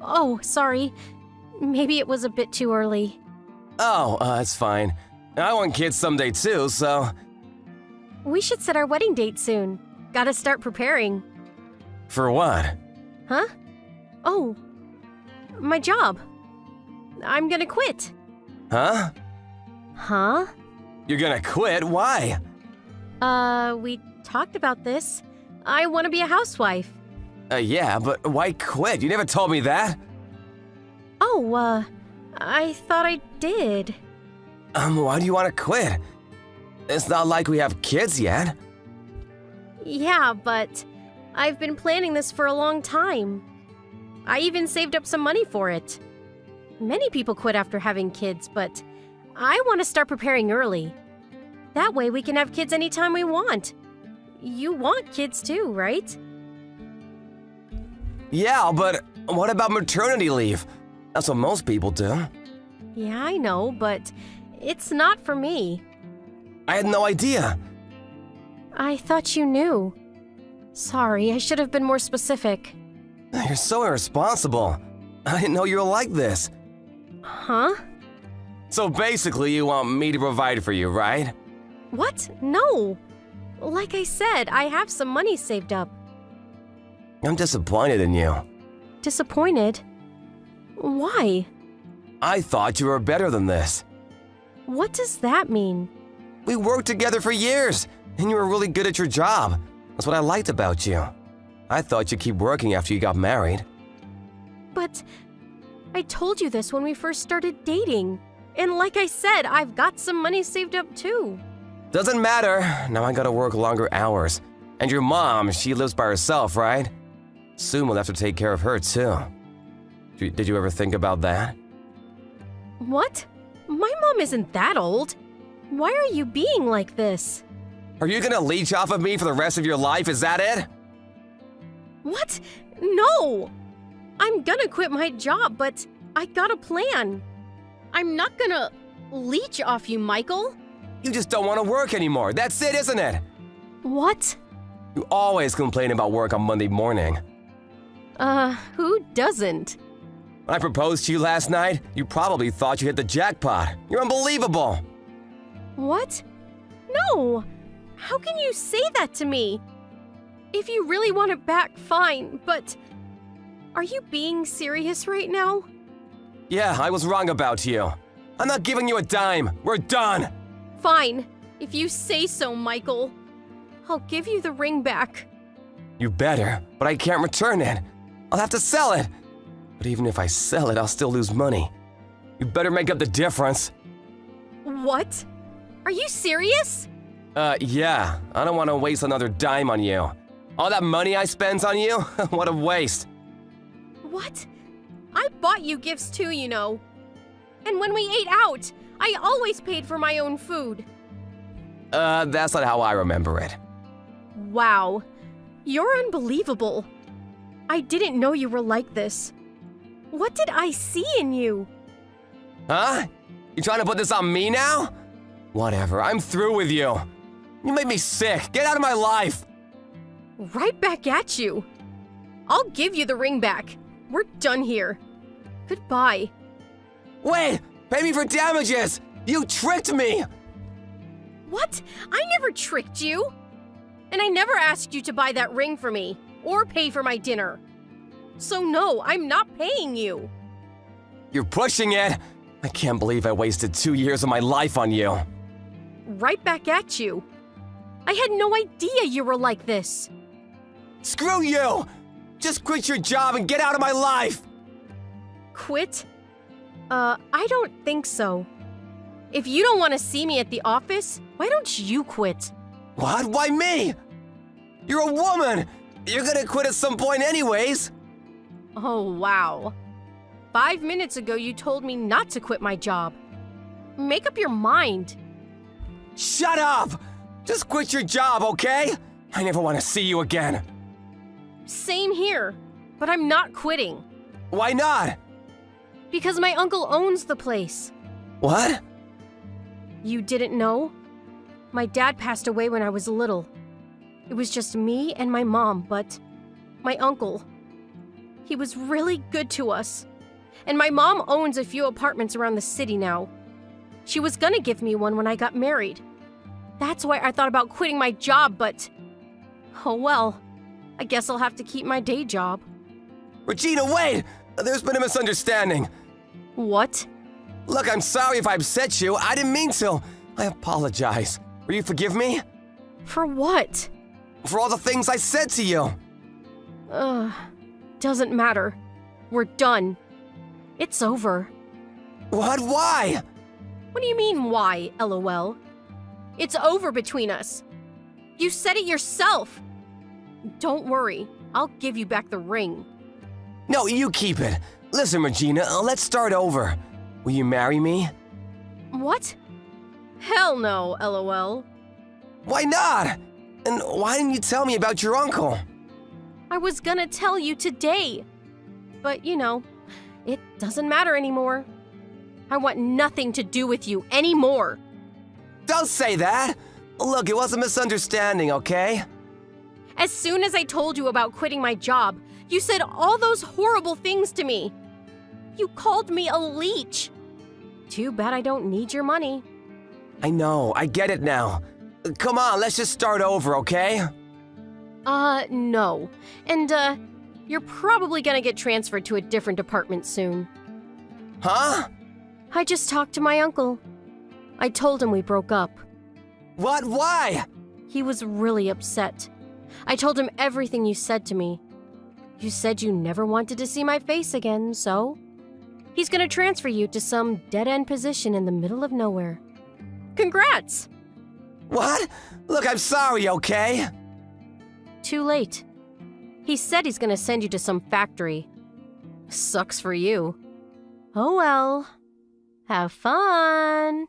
Oh, sorry. Maybe it was a bit too early. Oh, it's fine. I want kids someday too, so... We should set our wedding date soon. Gotta start preparing. For what? Huh? Oh, my job. I'm gonna quit. Huh? Huh? You're gonna quit? Why? We talked about this. I want to be a housewife. Yeah, but why quit? You never told me that. Oh, I thought I did. Why do you want to quit? It's not like we have kids yet. Yeah, but I've been planning this for a long time. I even saved up some money for it. Many people quit after having kids, but I want to start preparing early. That way we can have kids anytime we want. You want kids too, right? Yeah, but what about maternity leave? That's what most people do. Yeah, I know, but it's not for me. I had no idea. I thought you knew. Sorry, I should have been more specific. You're so irresponsible. I didn't know you were like this. Huh? So basically, you want me to provide for you, right? What? No. Like I said, I have some money saved up. I'm disappointed in you. Disappointed? Why? I thought you were better than this. What does that mean? We worked together for years, and you were really good at your job. That's what I liked about you. I thought you'd keep working after you got married. But I told you this when we first started dating. And like I said, I've got some money saved up too. Doesn't matter. Now I gotta work longer hours. And your mom, she lives by herself, right? Soon we'll have to take care of her too. Did you ever think about that? What? My mom isn't that old. Why are you being like this? Are you gonna leech off of me for the rest of your life? Is that it? What? No! I'm gonna quit my job, but I got a plan. I'm not gonna leech off you, Michael. You just don't want to work anymore. That's it, isn't it? What? You always complain about work on Monday morning. Who doesn't? When I proposed to you last night, you probably thought you hit the jackpot. You're unbelievable. What? No! How can you say that to me? If you really want it back, fine, but are you being serious right now? Yeah, I was wrong about you. I'm not giving you a dime. We're done. Fine, if you say so, Michael. I'll give you the ring back. You better, but I can't return it. I'll have to sell it. But even if I sell it, I'll still lose money. You better make up the difference. What? Are you serious? Yeah. I don't want to waste another dime on you. All that money I spent on you? What a waste. What? I bought you gifts too, you know. And when we ate out, I always paid for my own food. That's not how I remember it. Wow. You're unbelievable. I didn't know you were like this. What did I see in you? Huh? You trying to put this on me now? Whatever, I'm through with you. You made me sick. Get out of my life. Right back at you. I'll give you the ring back. We're done here. Goodbye. Wait! Pay me for damages! You tricked me! What? I never tricked you. And I never asked you to buy that ring for me or pay for my dinner. So no, I'm not paying you. You're pushing it! I can't believe I wasted 2 years of my life on you. Right back at you. I had no idea you were like this. Screw you! Just quit your job and get out of my life! Quit? I don't think so. If you don't want to see me at the office, why don't you quit? What? Why me? You're a woman! You're gonna quit at some point anyways! Oh, wow. 5 minutes ago, you told me not to quit my job. Make up your mind. Shut up! Just quit your job, okay? I never want to see you again. Same here, but I'm not quitting. Why not? Because my uncle owns the place. What? You didn't know? My dad passed away when I was little. It was just me and my mom, but my uncle, he was really good to us. And my mom owns a few apartments around the city now. She was gonna give me one when I got married. That's why I thought about quitting my job, but oh well, I guess I'll have to keep my day job. Regina, wait! There's been a misunderstanding. What? Look, I'm sorry if I upset you. I didn't mean to. I apologize. Will you forgive me? For what? For all the things I said to you. Doesn't matter. We're done. It's over. What? Why? What do you mean, why, LOL? It's over between us. You said it yourself. Don't worry, I'll give you back the ring. No, you keep it. Listen, Regina, let's start over. Will you marry me? What? Hell no, LOL. Why not? And why didn't you tell me about your uncle? I was gonna tell you today. But, you know, it doesn't matter anymore. I want nothing to do with you anymore. Don't say that! Look, it was a misunderstanding, okay? As soon as I told you about quitting my job, you said all those horrible things to me. You called me a leech. Too bad I don't need your money. I know, I get it now. Come on, let's just start over, okay? No. And, you're probably gonna get transferred to a different department soon. Huh? I just talked to my uncle. I told him we broke up. What? Why? He was really upset. I told him everything you said to me. You said you never wanted to see my face again, so he's gonna transfer you to some dead-end position in the middle of nowhere. Congrats! What? Look, I'm sorry, okay? Too late. He said he's gonna send you to some factory. Sucks for you. Oh well. Have fun!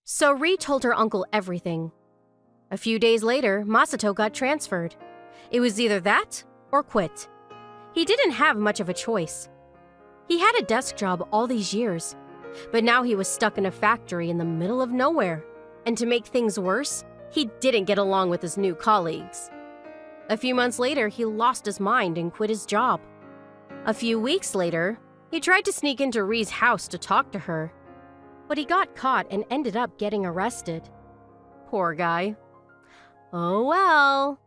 So Ree told her uncle everything. A few days later, Masato got transferred. It was either that or quit. He didn't have much of a choice. He had a desk job all these years, but now he was stuck in a factory in the middle of nowhere. And to make things worse, He didn't get along with his new colleagues. A few months later, he lost his mind and quit his job. A few weeks later, he tried to sneak into Ree's house to talk to her, but he got caught and ended up getting arrested. Poor guy. Oh well.